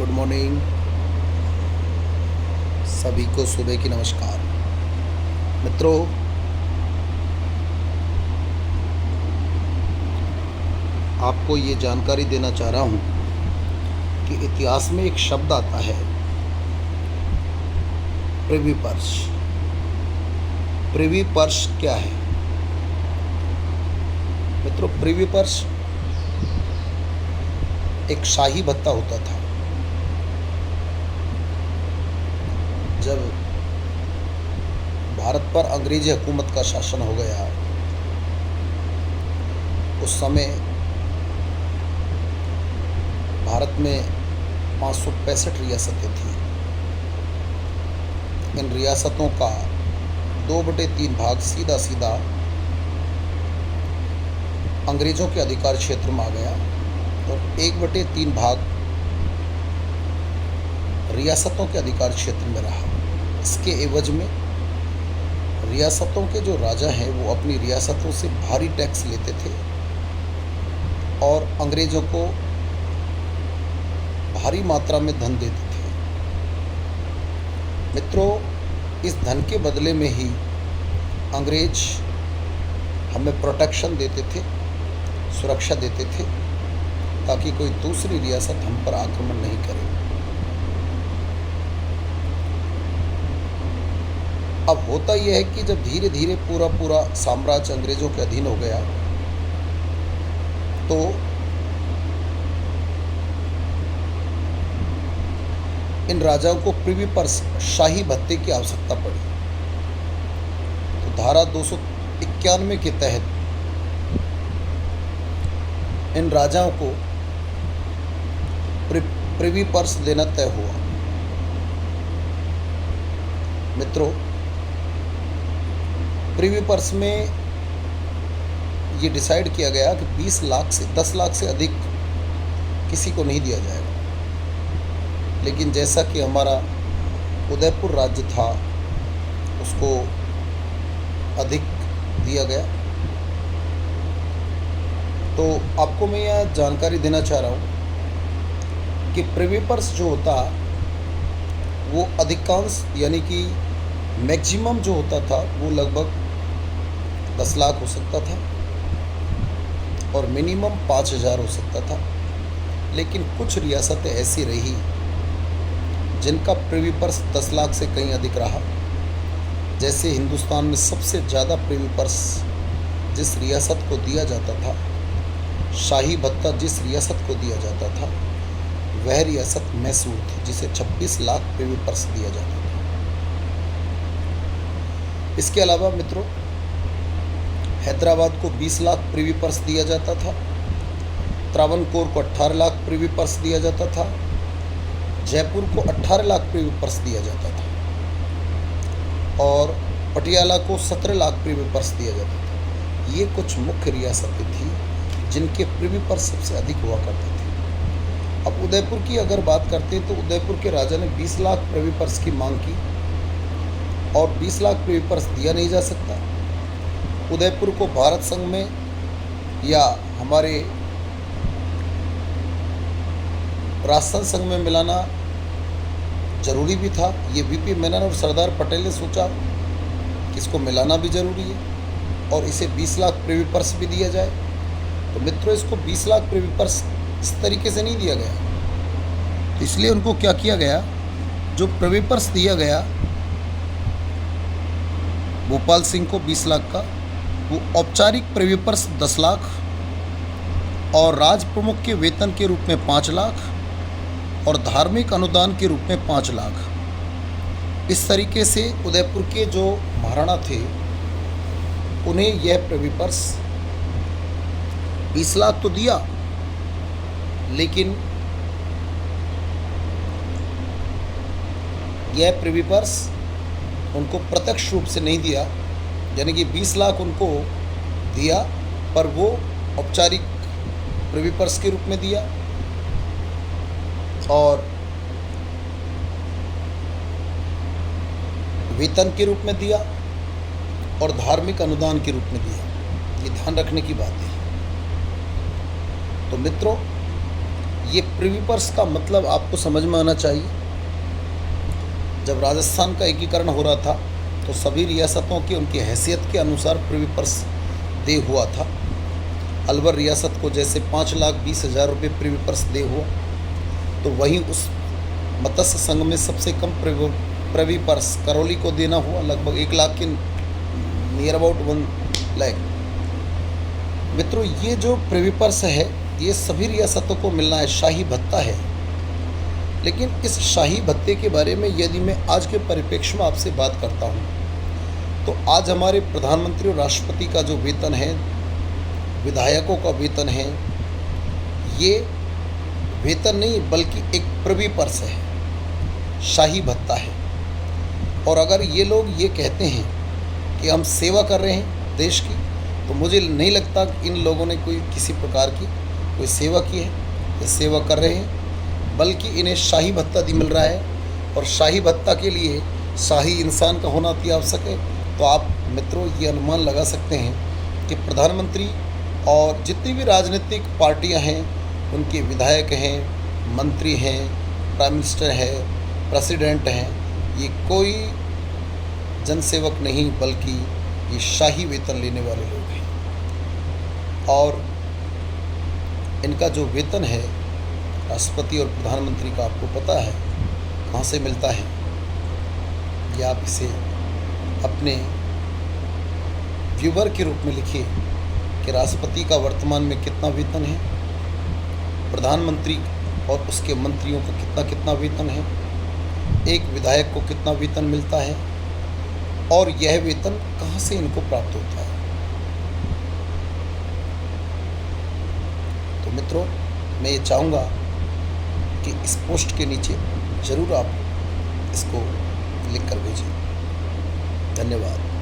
Good morning. सभी को सुबह की नमस्कार। मित्रों, आपको ये जानकारी देना चाह रहा हूँ कि इतिहास में एक शब्द आता है प्रिवी पर्स। प्रिवी पर्स क्या है? मित्रों, प्रिवी पर्स एक शाही भत्ता होता था। जब भारत पर अंग्रेजी हुकूमत का शासन हो गया, उस समय भारत में 565 रियासतें थीं। इन रियासतों का 2/3 भाग सीधा सीधा अंग्रेज़ों के अधिकार क्षेत्र में आ गया और 1/3 भाग रियासतों के अधिकार क्षेत्र में रहा। इसके एवज में रियासतों के जो राजा हैं वो अपनी रियासतों से भारी टैक्स लेते थे और अंग्रेज़ों को भारी मात्रा में धन देते थे। मित्रों, इस धन के बदले में ही अंग्रेज हमें प्रोटेक्शन देते थे, सुरक्षा देते थे, ताकि कोई दूसरी रियासत हम पर आक्रमण नहीं करे। अब होता यह है कि जब धीरे धीरे पूरा साम्राज्य अंग्रेज़ों के अधीन हो गया, तो इन राजाओं को प्रिवी पर्स शाही भत्ते की आवश्यकता पड़ी। तो धारा 291 के तहत इन राजाओं को प्रिवी पर्स देना तय हुआ। मित्रों, प्रिवी पर्स में ये डिसाइड किया गया कि 20 लाख से 10 लाख से अधिक किसी को नहीं दिया जाएगा। लेकिन जैसा कि हमारा उदयपुर राज्य था, उसको अधिक दिया गया। तो आपको मैं यह जानकारी देना चाह रहा हूँ कि प्रिवी पर्स जो होता वो अधिकांश यानी कि मैक्सिमम जो होता था वो लगभग 10 लाख हो सकता था और मिनिमम 5,000 हो सकता था। लेकिन कुछ रियासतें ऐसी रही जिनका प्रिवी पर्स 10 लाख से कहीं अधिक रहा। जैसे हिंदुस्तान में सबसे ज़्यादा प्रिवी पर्स जिस रियासत को दिया जाता था, शाही भत्ता जिस रियासत को दिया जाता था, वह रियासत मैसूर थी, जिसे 26 लाख प्रिवी पर्स दिया जाता था। इसके अलावा मित्रों, हैदराबाद को 20 लाख प्रिवी पर्स दिया जाता था, त्रावणकोर को 18 लाख प्रिवी पर्स दिया जाता था, जयपुर को 18 लाख प्रिवी पर्स दिया जाता था और पटियाला को 17 लाख प्रिवी पर्स दिया जाता था। ये कुछ मुख्य रियासतें थी जिनके प्रिवी पर्स सबसे अधिक हुआ करते थे। अब उदयपुर की अगर बात करते हैं तो उदयपुर के राजा ने 20 लाख प्रिवी पर्स की मांग की और 20 लाख प्रिवी पर्स दिया नहीं जा सकता। उदयपुर को भारत संघ में या हमारे राजस्थान संघ में मिलाना जरूरी भी था। ये वीपी मेनन और सरदार पटेल ने सोचा कि इसको मिलाना भी ज़रूरी है और इसे 20 लाख प्रिवी पर्स भी दिया जाए। तो मित्रों, इसको 20 लाख प्रिवी पर्स इस तरीके से नहीं दिया गया। तो इसलिए उनको क्या किया गया, जो प्रिवी पर्स दिया गया भोपाल सिंह को 20 लाख का, वो औपचारिक प्रिवी पर्स 10 लाख और राज प्रमुख के वेतन के रूप में 5 लाख और धार्मिक अनुदान के रूप में 5 लाख। इस तरीके से उदयपुर के जो महाराणा थे उन्हें यह प्रिवी पर्स 20 लाख तो दिया, लेकिन यह प्रिवी पर्स उनको प्रत्यक्ष रूप से नहीं दिया। यानी कि 20 लाख उनको दिया पर वो औपचारिक प्रिवी पर्स के रूप में दिया और वेतन के रूप में दिया और धार्मिक अनुदान के रूप में दिया। ये ध्यान रखने की बात है। तो मित्रों, ये प्रिवी पर्स का मतलब आपको समझ में आना चाहिए। जब राजस्थान का एकीकरण हो रहा था तो सभी रियासतों की उनकी हैसियत के अनुसार प्रिवी पर्स दे हुआ था। अलवर रियासत को जैसे 5,20,000 रुपये प्रिवी पर्स दे हुआ, तो वहीं उस मत्स्य संघ में सबसे कम प्रिवी पर्स करौली को देना हुआ, लगभग 1 लाख के नियर अबाउट 1 लाख। मित्रों, ये जो प्रिवी पर्स है ये सभी रियासतों को मिलना है, शाही भत्ता है। लेकिन इस शाही भत्ते के बारे में यदि मैं आज के परिप्रेक्ष्य में आपसे बात करता हूँ, तो आज हमारे प्रधानमंत्री और राष्ट्रपति का जो वेतन है, विधायकों का वेतन है, ये वेतन नहीं बल्कि एक प्रिवी पर्स है, शाही भत्ता है। और अगर ये लोग ये कहते हैं कि हम सेवा कर रहे हैं देश की, तो मुझे नहीं लगता कि इन लोगों ने कोई किसी प्रकार की कोई सेवा की है, ये सेवा कर रहे हैं, बल्कि इन्हें शाही भत्ता मिल रहा है। और शाही भत्ता के लिए शाही इंसान का होना अति आवश्यक है। तो आप मित्रों ये अनुमान लगा सकते हैं कि प्रधानमंत्री और जितनी भी राजनीतिक पार्टियां हैं, उनके विधायक हैं, मंत्री हैं, प्राइम मिनिस्टर है, प्रेसिडेंट हैं, ये कोई जनसेवक नहीं बल्कि ये शाही वेतन लेने वाले लोग हैं। और इनका जो वेतन है राष्ट्रपति और प्रधानमंत्री का, आपको पता है कहाँ से मिलता है। ये आप इसे अपने व्यूवर के रूप में लिखिए कि राष्ट्रपति का वर्तमान में कितना वेतन है, प्रधानमंत्री और उसके मंत्रियों का कितना कितना वेतन है, एक विधायक को कितना वेतन मिलता है और यह वेतन कहाँ से इनको प्राप्त होता है। तो मित्रों, मैं ये चाहूँगा कि इस पोस्ट के नीचे ज़रूर आप इसको लिख कर भेजें। धन्यवाद।